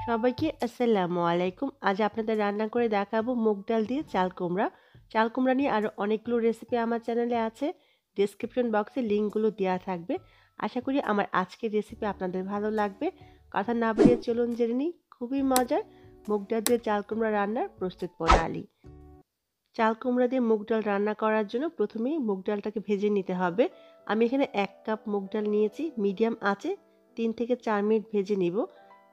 সবাইকে আসসালামু আলাইকুম। আজ আপনাদের রান্না করে দেখাবো মুগ ডাল দিয়ে চাল কুমড়া। চাল কুমড়া নিয়ে আরও অনেকগুলো রেসিপি আমার চ্যানেলে আছে। ডেসক্রিপশন বক্সে লিঙ্কগুলো দেওয়া থাকবে। আশা করি আমার আজকের রেসিপি আপনাদের ভালো লাগবে। কথা না বাড়িয়ে চলুন জেনে নিই খুবই মজার মুগ ডাল দিয়ে চাল কুমড়া রান্নার প্রস্তুত প্রণালী। চাল কুমড়া দিয়ে মুগ ডাল রান্না করার জন্য প্রথমেই মুগ ডালটাকে ভেজে নিতে হবে। আমি এখানে 1 কাপ মুগ ডাল নিয়েছি, মিডিয়াম আঁচে 3 থেকে 4 মিনিট ভেজে নিব।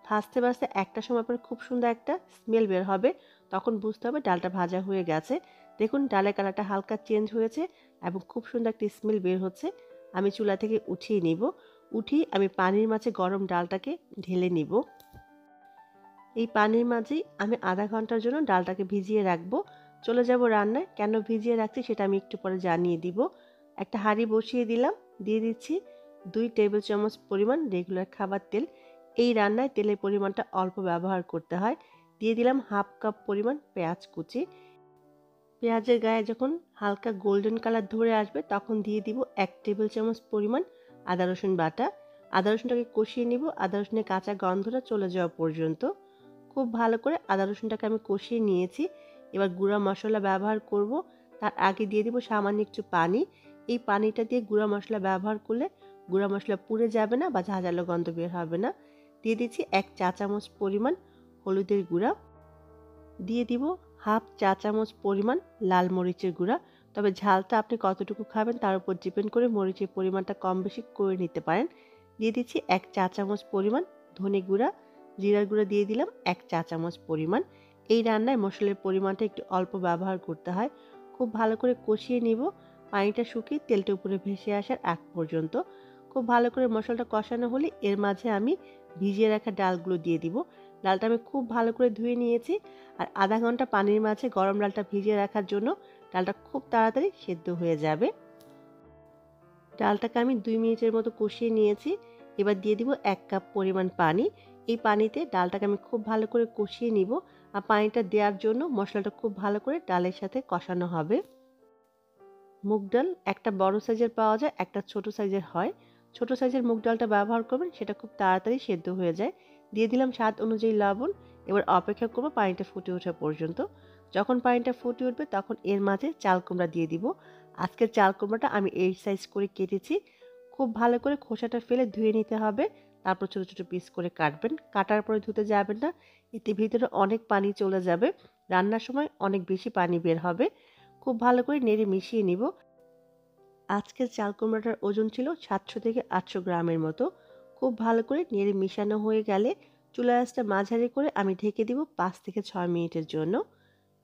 ভাজতে ভাজতে একটা সময় পর খুব সুন্দর একটা স্মেল বের হবে, তখন বুঝতে হবে ডালটা ভাজা হয়ে গেছে। দেখুন ডালের কালারটা হালকা চেঞ্জ হয়েছে এবং খুব সুন্দর একটা স্মেল বের হচ্ছে। আমি চুলা থেকে উঠিয়ে নিব। উঠিয়ে আমি পানির মাঝে গরম ডালটাকে ঢেলে নিব। এই পানির মাঝেই আমি আধা ঘন্টার জন্য ডালটাকে ভিজিয়ে রাখবো। চলে যাব রান্নায়। কেন ভিজিয়ে রাখছি সেটা আমি একটু পরে জানিয়ে দিব। একটা হাঁড়ি বসিয়ে দিলাম, দিয়ে দিচ্ছি 2 টেবিল চামচ পরিমাণ রেগুলার খাবার তেল। এই রান্নায় তেলের পরিমাণটা অল্প ব্যবহার করতে হয়। দিয়ে দিলাম হাফ কাপ পরিমাণ পেঁয়াজ কুচি। পেঁয়াজের গায়ে যখন হালকা গোল্ডেন কালার ধরে আসবে তখন দিয়ে দিব 1 টেবিল চামচ পরিমাণ আদা রসুন বাটা। আদা রসুনটাকে কষিয়ে নিব আদা রসুনের কাঁচা গন্ধটা চলে যাওয়া পর্যন্ত। খুব ভালো করে আদা রসুনটাকে আমি কষিয়ে নিয়েছি। এবার গুঁড়া মশলা ব্যবহার করব। তার আগে দিয়ে দিব সামান্য একটু পানি। এই পানিটা দিয়ে গুঁড়া মশলা ব্যবহার করলে গুঁড়া মশলা পুড়ে যাবে না বা ঝাঁঝালো গন্ধ বের হবে না। দিয়ে দিচ্ছি 1 চা চামচ পরিমাণ হলুদের গুঁড়া। দিয়ে দিব হাফ চা চামচ পরিমাণ লাল মরিচের গুঁড়া। তবে ঝালটা আপনি কতটুকু খাবেন তার উপর ডিপেন্ড করে মরিচের পরিমাণটা কম বেশি করে নিতে পারেন। দিয়ে দিচ্ছি 1 চা চামচ পরিমাণ ধনে গুঁড়া। জিরার গুঁড়া দিয়ে দিলাম 1 চা চামচ পরিমাণ। এই রান্নায় মশলার পরিমাণটা একটু অল্প ব্যবহার করতে হয়। খুব ভালো করে কষিয়ে নিব, পানিটা শুকিয়ে তেলটা উপরে ভেসে আসার আগ পর্যন্ত। খুব ভালো করে মশলাটা কষানো হলে এর মাঝে আমি ভিজিয়ে রাখা ডালগুলো দিয়ে দিব। ডালটা আমি খুব ভালো করে ধুয়ে নিয়েছি। আর আধা ঘন্টা পানির মাঝে গরম ডালটা ভিজিয়ে রাখার জন্য ডালটা খুব তাড়াতাড়ি সেদ্ধ হয়ে যাবে। ডালটাকে আমি 2 মিনিটের মতো কষিয়ে নিয়েছি। এবার দিয়ে দিব 1 কাপ পরিমাণ পানি। এই পানিতে ডালটাকে আমি খুব ভালো করে কষিয়ে নিব। আর পানিটা দেওয়ার জন্য মশলাটা খুব ভালো করে ডালের সাথে কষানো হবে। মুগ ডাল একটা বড় সাইজের পাওয়া যায়, একটা ছোট সাইজের হয়। ছোট সাইজের মুগ ডালটা ব্যবহার করবেন, সেটা খুব তাড়াতাড়ি সেদ্ধ হয়ে যায়। দিয়ে দিলাম স্বাদ অনুযায়ী লবণ। এবার অপেক্ষা করব পানিটা ফুটে ওঠা পর্যন্ত। যখন পানিটা ফুটে উঠবে তখন এর মাঝে চাল কুমড়া দিয়ে দিব। আজকের চাল কুমড়াটা আমি এই সাইজ করে কেটেছি। খুব ভালো করে খোসাটা ফেলে ধুয়ে নিতে হবে। তারপর ছোট ছোট পিস করে কাটবেন। কাটার পরে ধুতে যাবেন না, এতে ভিতরে অনেক পানি চলে যাবে। রান্নার সময় অনেক বেশি পানি বের হবে। খুব ভালো করে নেড়ে মিশিয়ে নিব। আজকের চাল কুমড়াটার ওজন ছিল 700 থেকে 800 গ্রামের মতো। খুব ভালো করে নেড়ে মিশানো হয়ে গেলে চুলা আঁচটা মাঝারি করে আমি ঢেকে দিব 5 থেকে 6 মিনিটের জন্য।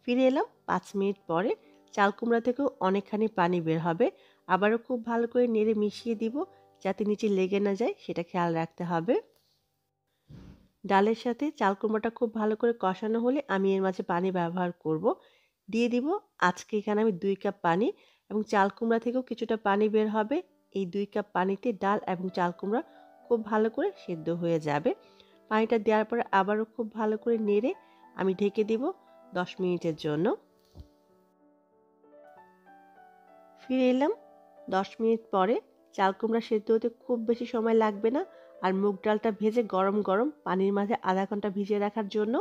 ফিরে এলাম 5 মিনিট পরে। চাল কুমড়া থেকেও অনেকখানি পানি বের হবে। আবারও খুব ভালো করে নেড়ে মিশিয়ে দিব, যাতে নিচে লেগে না যায় সেটা খেয়াল রাখতে হবে। ডালের সাথে চাল কুমড়াটা খুব ভালো করে কষানো হলে আমি এর মাঝে পানি ব্যবহার করব। দিয়ে দিব আজকে এখানে আমি 2 কাপ পানি, এবং চাল কুমড়া থেকেও কিছুটা পানি বের হবে। এই 2 কাপ পানিতে ডাল এবং চাল কুমড়া খুব ভালো করে সেদ্ধ হয়ে যাবে। পানিটা দেওয়ার পরে আবারও খুব ভালো করে নেড়ে আমি ঢেকে দিব 10 মিনিটের জন্য। ফিরে এলাম 10 মিনিট পরে। চাল কুমড়া সেদ্ধ হতে খুব বেশি সময় লাগবে না। আর মুগ ডালটা ভেজে গরম গরম পানির মাঝে আধা ঘন্টা ভিজিয়ে রাখার জন্য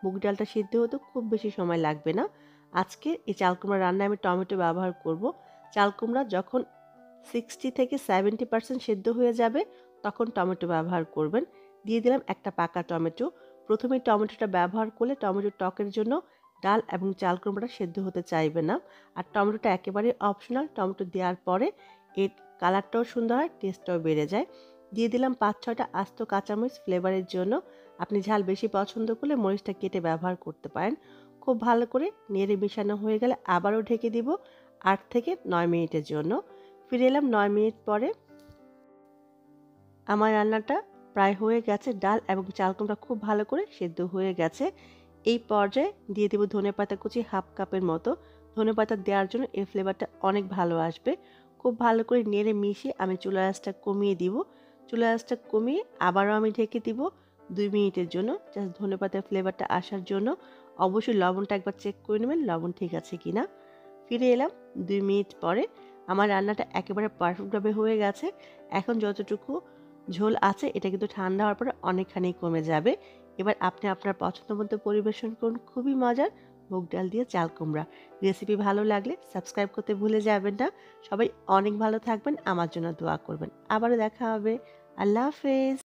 মুগ ডালটা সিদ্ধ হতে খুব বেশি সময় লাগবে না। আজকে এই চাল কুমড়া রান্নায় আমি টমেটো ব্যবহার করব। চাল কুমড়া যখন 60 থেকে 70% সেদ্ধ হয়ে যাবে তখন টমেটো ব্যবহার করবেন। দিয়ে দিলাম একটা পাকা টমেটো। প্রথমে টমেটোটা ব্যবহার করলে টমেটোর টকের জন্য ডাল এবং চাল কুমড়াটা সেদ্ধ হতে চাইবে না। আর টমেটোটা একেবারে অপশনাল। টমেটো দেওয়ার পরে এর কালারটাও সুন্দর হয়, টেস্টটাও বেড়ে যায়। দিয়ে দিলাম 5-6টা আস্ত কাঁচামরিচ ফ্লেভারের জন্য। আপনি ঝাল বেশি পছন্দ করলে মরিচটা কেটে ব্যবহার করতে পারেন। খুব ভালো করে নেড়ে মিশানো হয়ে গেলে আবারও ঢেকে দিব 8 থেকে 9 মিনিটের জন্য। ফিরে এলাম 9 মিনিট পরে। আমার রান্নাটা প্রায় হয়ে গেছে। ডাল এবং চাল কুমড়া খুব ভালো করে সেদ্ধ হয়ে গেছে। এই পর্যায়ে দিয়ে দেব ধনেপাতা কুচি হাফ কাপের মতো। ধনেপাতা দেওয়ার জন্য এর ফ্লেভারটা অনেক ভালো আসবে। খুব ভালো করে নেড়ে মিশিয়ে আমি চুলার আঁচটা কমিয়ে দিব। চুলার আঁচটা কমিয়ে আবারও আমি ঢেকে দিব 2 মিনিটের জন্য, জাস্ট ধনেপাতার ফ্লেভারটা আসার জন্য। অবশ্যই লবণটা একবার চেক করে নেবেন লবণ ঠিক আছে কিনা। ফিরে এলাম 2 মিনিট পরে। আমার রান্নাটা একেবারে পারফেক্টভাবে হয়ে গেছে। এখন যতটুকু ঝোল আছে এটা কিন্তু ঠান্ডা হওয়ার পরে অনেকখানি কমে যাবে। এবার আপনি আপনার পছন্দ মতো পরিবেশন করুন খুবই মজার মুগ ডাল দিয়ে চাল কুমড়া। রেসিপি ভালো লাগলে সাবস্ক্রাইব করতে ভুলে যাবেন না। সবাই অনেক ভালো থাকবেন, আমার জন্য দোয়া করবেন। আবারও দেখা হবে। আল্লাহ হাফেজ।